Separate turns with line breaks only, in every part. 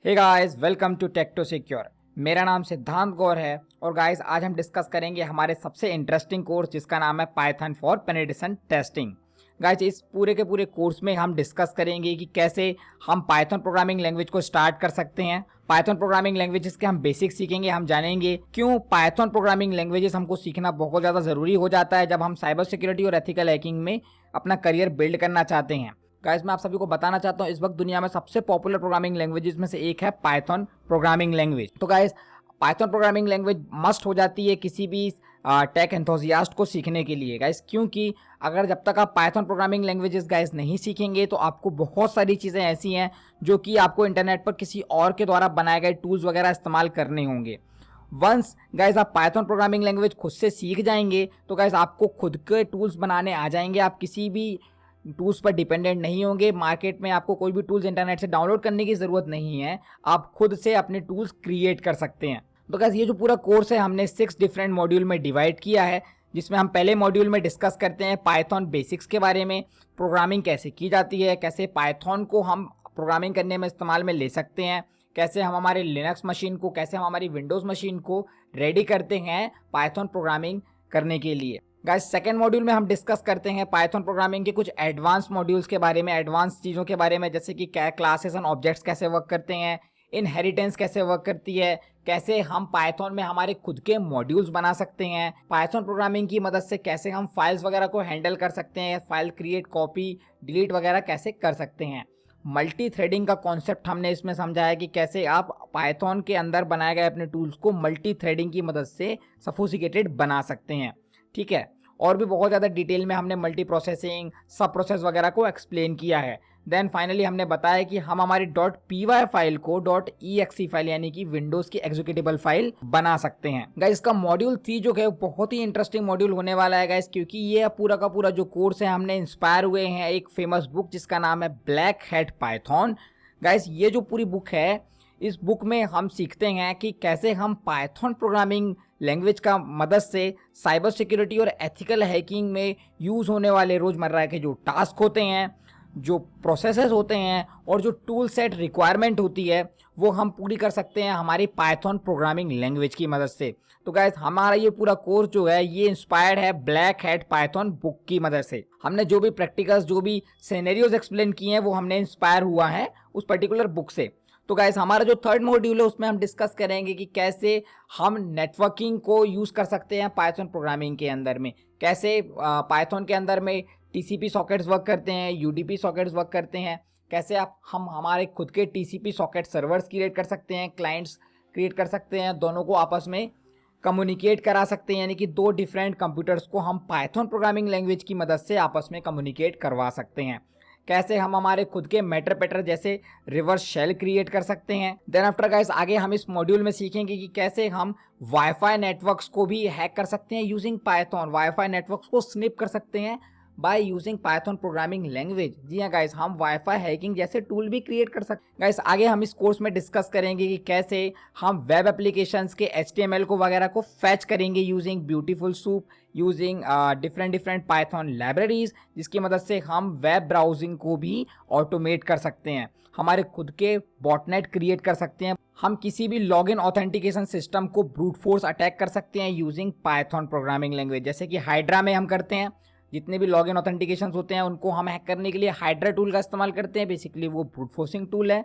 Hey guys, welcome to tech to secure. मेरा नाम सिद्धांत गौर है और गाइस आज हम डिस्कस करेंगे हमारे सबसे इंटरेस्टिंग कोर्स जिसका नाम है Python for penetration testing. Guys इस पूरे के पूरे कोर्स में हम डिस्कस करेंगे कि कैसे हम पाइथन प्रोग्रामिंग लैंग्वेज को स्टार्ट कर सकते हैं। पाइथन प्रोग्रामिंग लैंग्वेजेस के हम बेसिक्स सीखेंगे, हम जानेंगे क्यों पाइथन प्रोग्रामिंग लैंग्वेजेस हमको सीखना बहुत ज़्यादा ज़रूरी हो जाता है जब हम साइबर सिक्योरिटी और एथिकल हैकिंग में अपना करियर बिल्ड करना चाहते हैं। गाइस मैं आप सभी को बताना चाहता हूँ इस वक्त दुनिया में सबसे पॉपुलर प्रोग्रामिंग लैंग्वेजेस में से एक है पाइथन प्रोग्रामिंग लैंग्वेज। तो guys Python programming language must हो जाती है किसी भी टेक एंथुसियास्ट को सीखने के लिए गाइस, क्योंकि अगर जब तक आप पाइथन प्रोग्रामिंग लैंग्वेजेस गाइस नहीं सीखेंगे तो आपको बहुत सारी चीज़ें ऐसी हैं जो कि आपको इंटरनेट पर किसी और के द्वारा बनाए गए टूल्स वगैरह इस्तेमाल करने होंगे। वंस गाइस आप पाइथन प्रोग्रामिंग लैंग्वेज खुद से सीख जाएंगे तो गाइस आपको खुद के टूल्स बनाने आ जाएंगे। आप किसी भी टूल्स पर डिपेंडेंट नहीं होंगे। मार्केट में आपको कोई भी टूल्स इंटरनेट से डाउनलोड करने की ज़रूरत नहीं है, आप खुद से अपने टूल्स क्रिएट कर सकते हैं। तो गाइस ये जो पूरा कोर्स है हमने 6 डिफरेंट मॉड्यूल में डिवाइड किया है, जिसमें हम पहले मॉड्यूल में डिस्कस करते हैं पाइथन बेसिक्स के बारे में, प्रोग्रामिंग कैसे की जाती है, कैसे पाइथन को हम प्रोग्रामिंग करने में इस्तेमाल में ले सकते हैं, कैसे हम हमारे लिनक्स मशीन को, कैसे हम हमारी विंडोज़ मशीन को रेडी करते हैं पाइथन प्रोग्रामिंग करने के लिए। गाइस सेकेंड मॉड्यूल में हम डिस्कस करते हैं पाइथन प्रोग्रामिंग के कुछ एडवांस मॉड्यूल्स के बारे में, एडवांस चीज़ों के बारे में, जैसे कि क्या क्लासेस एंड ऑब्जेक्ट्स कैसे वर्क करते हैं, इनहेरिटेंस कैसे वर्क करती है, कैसे हम पाइथन में हमारे खुद के मॉड्यूल्स बना सकते हैं, पाइथन प्रोग्रामिंग की मदद से कैसे हम फाइल्स वगैरह को हैंडल कर सकते हैं, फाइल क्रिएट, कॉपी, डिलीट वगैरह कैसे कर सकते हैं। मल्टी थ्रेडिंग का कॉन्सेप्ट हमने इसमें समझा है कि कैसे आप पाइथन के अंदर बनाए गए अपने टूल्स को मल्टी थ्रेडिंग की मदद से सफोसिकेटेड बना सकते हैं। ठीक है, और भी बहुत ज़्यादा डिटेल में हमने मल्टी प्रोसेसिंग, सब प्रोसेस वगैरह को एक्सप्लेन किया है। देन फाइनली हमने बताया कि हम हमारी .py फाइल को .exe फाइल यानी कि विंडोज़ की एग्जीक्यूटेबल फाइल बना सकते हैं। गाइस इसका मॉड्यूल 3 जो है बहुत ही इंटरेस्टिंग मॉड्यूल होने वाला है गाइस, क्योंकि ये पूरा का पूरा जो कोर्स है हमने इंस्पायर हुए हैं एक फेमस बुक जिसका नाम है ब्लैक हैट पाइथन। गाइस ये जो पूरी बुक है, इस बुक में हम सीखते हैं कि कैसे हम पाइथन प्रोग्रामिंग लैंग्वेज का मदद से साइबर सिक्योरिटी और एथिकल हैकिंग में यूज़ होने वाले रोज़मर्रा के जो टास्क होते हैं, जो प्रोसेसेस होते हैं और जो टूल सेट रिक्वायरमेंट होती है वो हम पूरी कर सकते हैं हमारी पाइथन प्रोग्रामिंग लैंग्वेज की मदद से। तो गाइस हमारा ये पूरा कोर्स जो है ये इंस्पायर्ड है ब्लैक हैट पाइथन बुक की मदद से। हमने जो भी प्रैक्टिकल्स, जो भी सिनेरियोज एक्सप्लेन किए हैं वो हमने इंस्पायर हुआ है उस पर्टिकुलर बुक से। तो गाइस हमारा जो थर्ड मॉड्यूल है उसमें हम डिस्कस करेंगे कि कैसे हम नेटवर्किंग को यूज़ कर सकते हैं पाइथन प्रोग्रामिंग के अंदर में, कैसे पाइथन के अंदर में टीसीपी सॉकेट्स वर्क करते हैं, यूडीपी सॉकेट्स वर्क करते हैं, कैसे हम हमारे खुद के टीसीपी सॉकेट सर्वर्स क्रिएट कर सकते हैं, क्लाइंट्स क्रिएट कर सकते हैं, दोनों को आपस में कम्युनिकेट करा सकते हैं, यानी कि दो डिफरेंट कंप्यूटर्स को हम पाइथन प्रोग्रामिंग लैंग्वेज की मदद से आपस में कम्युनिकेट करवा सकते हैं, कैसे हम हमारे खुद के मैटर पैटर जैसे रिवर्स शेल क्रिएट कर सकते हैं। देन आफ्टर गाइस आगे हम इस मॉड्यूल में सीखेंगे कि कैसे हम वाईफाई नेटवर्क्स को भी हैक कर सकते हैं यूजिंग पाइथन, वाईफाई नेटवर्क्स को स्निप कर सकते हैं by using Python programming language. जी हाँ गाइस, हम वाईफाई हैकिंग जैसे टूल भी क्रिएट कर सकते हैं। गाइस आगे हम इस कोर्स में डिस्कस करेंगे कि कैसे हम वेब एप्लीकेशंस के HTML को वगैरह को फैच करेंगे using beautiful soup, using different Python libraries, जिसकी मदद से हम वेब ब्राउजिंग को भी ऑटोमेट कर सकते हैं, हमारे खुद के बॉटनेट क्रिएट कर सकते हैं, हम किसी भी लॉगिन ऑथेंटिकेशन सिस्टम को ब्रूट फोर्स अटैक कर सकते हैं यूजिंग पाइथन प्रोग्रामिंग लैंग्वेज, जैसे कि हाइड्रा में हम करते हैं। जितने भी लॉगिन ऑथेंटिकेशन होते हैं उनको हम हैक करने के लिए हाइड्रा टूल का इस्तेमाल करते हैं, बेसिकली वो ब्रूट फोर्सिंग टूल है।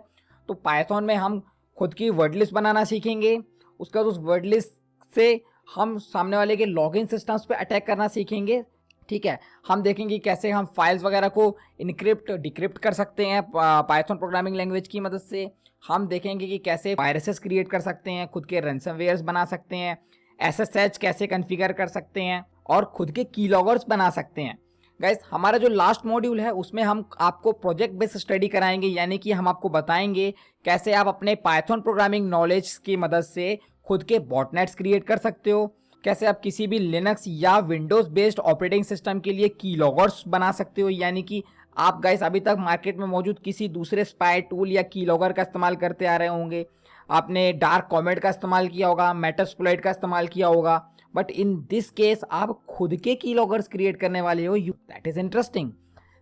तो पाइथन में हम खुद की वर्ड लिस्ट बनाना सीखेंगे, उसके बाद उस वर्ड लिस्ट से हम सामने वाले के लॉगिन सिस्टम्स पे अटैक करना सीखेंगे। ठीक है, हम देखेंगे कैसे हम फाइल्स वगैरह को इनक्रिप्ट डिक्रिप्ट कर सकते हैं पाइथन प्रोग्रामिंग लैंग्वेज की मदद से। हम देखेंगे कि कैसे वायरसेस क्रिएट कर सकते हैं, खुद के रैंसमवेयर्स बना सकते हैं, SSH कैसे कॉन्फ़िगर कर सकते हैं और खुद के कीलॉगर्स बना सकते हैं। गाइस हमारा जो लास्ट मॉड्यूल है उसमें हम आपको प्रोजेक्ट बेस्ड स्टडी कराएंगे, यानी कि हम आपको बताएंगे कैसे आप अपने पाइथन प्रोग्रामिंग नॉलेज की मदद से खुद के बॉटनेट्स क्रिएट कर सकते हो, कैसे आप किसी भी लिनक्स या विंडोज़ बेस्ड ऑपरेटिंग सिस्टम के लिए कीलॉगर्स बना सकते हो, यानी कि आप गाइस अभी तक मार्केट में मौजूद किसी दूसरे स्पाई टूल या कीलॉगर का इस्तेमाल करते आ रहे होंगे, आपने डार्क कॉमेट का इस्तेमाल किया होगा, मेटास्प्लॉइट का इस्तेमाल किया होगा, बट इन दिस केस आप खुद के कीलॉगर्स क्रिएट करने वाले हो। That is interesting.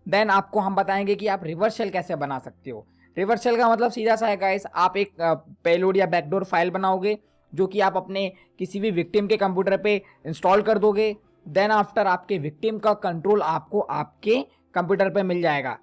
देन आपको हम बताएंगे कि आप रिवर्स शेल कैसे बना सकते हो। रिवर्स शेल का मतलब सीधा सा है गाइस, आप एक पेलोड या बैकडोर फाइल बनाओगे जो कि आप अपने किसी भी विक्टिम के कंप्यूटर पे इंस्टॉल कर दोगे। देन आफ्टर आपके विक्टिम का कंट्रोल आपको आपके कंप्यूटर पे मिल जाएगा।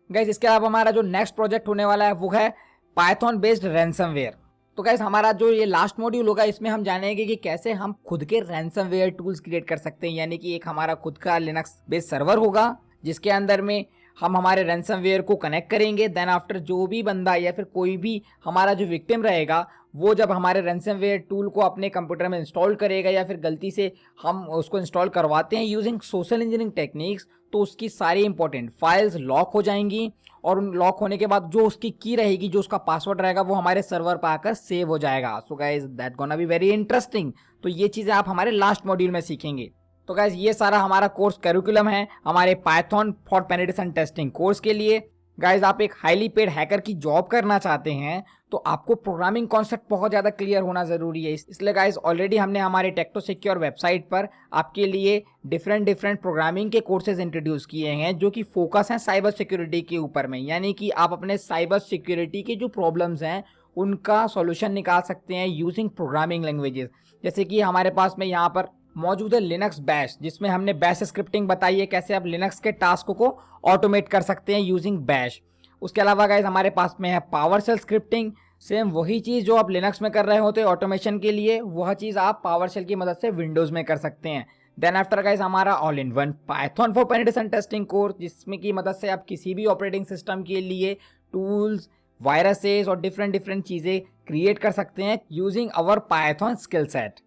गाइस इसके अलावा हमारा जो नेक्स्ट प्रोजेक्ट होने वाला है वो है पाइथन बेस्ड रैंसमवेयर। तो गाइस हमारा जो ये लास्ट मॉड्यूल होगा इसमें हम जानेंगे कि कैसे हम खुद के रैंसमवेयर टूल्स क्रिएट कर सकते हैं, यानी कि एक हमारा खुद का लिनक्स बेस्ड सर्वर होगा जिसके अंदर में हम हमारे रैंसमवेयर को कनेक्ट करेंगे। देन आफ्टर जो भी बंदा या फिर कोई भी हमारा जो विक्टिम रहेगा वो जब हमारे रैंसमवेयर टूल को अपने कंप्यूटर में इंस्टॉल करेगा या फिर गलती से हम उसको इंस्टॉल करवाते हैं यूजिंग सोशल इंजीनियरिंग टेक्निक्स, तो उसकी सारी इंपॉर्टेंट फाइल्स लॉक हो जाएंगी और उन लॉक होने के बाद जो उसकी की रहेगी, जो उसका पासवर्ड रहेगा, वो हमारे सर्वर पर आकर सेव हो जाएगा। So guys that gonna be very interesting. तो ये चीज़ें आप हमारे लास्ट मॉड्यूल में सीखेंगे। तो गाइस ये सारा हमारा कोर्स करिकुलम है हमारे Python for penetration testing course के लिए। गाइस आप एक हाईली पेड हैकर की जॉब करना चाहते हैं तो आपको प्रोग्रामिंग कॉन्सेप्ट बहुत ज़्यादा क्लियर होना ज़रूरी है। इसलिए गाइस ऑलरेडी हमने हमारे टेक्टो सिक्योर वेबसाइट पर आपके लिए डिफरेंट प्रोग्रामिंग के कोर्सेज इंट्रोड्यूस किए हैं जो कि फोकस हैं साइबर सिक्योरिटी के ऊपर में, यानी कि आप अपने साइबर सिक्योरिटी के जो प्रॉब्लम्स हैं उनका सॉल्यूशन निकाल सकते हैं यूजिंग प्रोग्रामिंग लैंग्वेजेस। जैसे कि हमारे पास में यहाँ पर मौजूद है लिनक्स बैश, जिसमें हमने बैश स्क्रिप्टिंग बताई है कैसे आप लिनक्स के टास्क को ऑटोमेट कर सकते हैं यूजिंग बैश। उसके अलावा गाइस हमारे पास में है पावरशेल स्क्रिप्टिंग, सेम वही चीज़ जो आप लिनक्स में कर रहे होते हैं ऑटोमेशन के लिए, वह चीज़ आप पावरशेल की मदद से विंडोज़ में कर सकते हैं। देन आफ्टर गाइस हमारा all in one Python for penetration testing course, जिसमें की मदद से आप किसी भी ऑपरेटिंग सिस्टम के लिए टूल्स, वायरसेस और डिफरेंट चीज़ें क्रिएट कर सकते हैं using our Python skill set.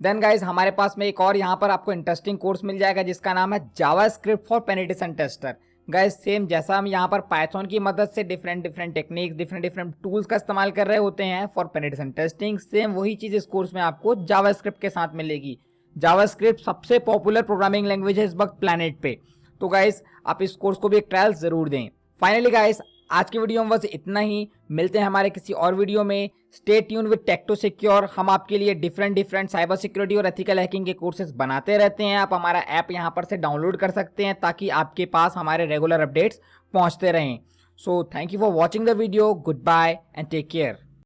Then guys हमारे पास में एक और यहाँ पर आपको इंटरेस्टिंग कोर्स मिल जाएगा जिसका नाम है JavaScript for penetration tester. Guys same जैसा हम यहाँ पर पाइथन की मदद से डिफरेंट टेक्निक्स, डिफरेंट टूल्स का इस्तेमाल कर रहे होते हैं फॉर पेनिट्रेशन टेस्टिंग, सेम वही चीज़ इस कोर्स में आपको जावास्क्रिप्ट के साथ मिलेगी। जावास्क्रिप्ट सबसे पॉपुलर प्रोग्रामिंग लैंग्वेज है इस वक्त प्लैनेट पे। तो गाइज आप इस कोर्स को भी एक ट्रायल ज़रूर दें। फाइनली गाइज आज की वीडियो में बस इतना ही, मिलते हैं हमारे किसी और वीडियो में। Stay tune with Tecto Secure. हम आपके लिए डिफरेंट साइबर सिक्योरिटी और एथिकल हैकिंग के कोर्सेज बनाते रहते हैं। आप हमारा ऐप यहाँ पर से डाउनलोड कर सकते हैं ताकि आपके पास हमारे रेगुलर अपडेट्स पहुँचते रहें। So thank you for watching the video, goodbye and take care.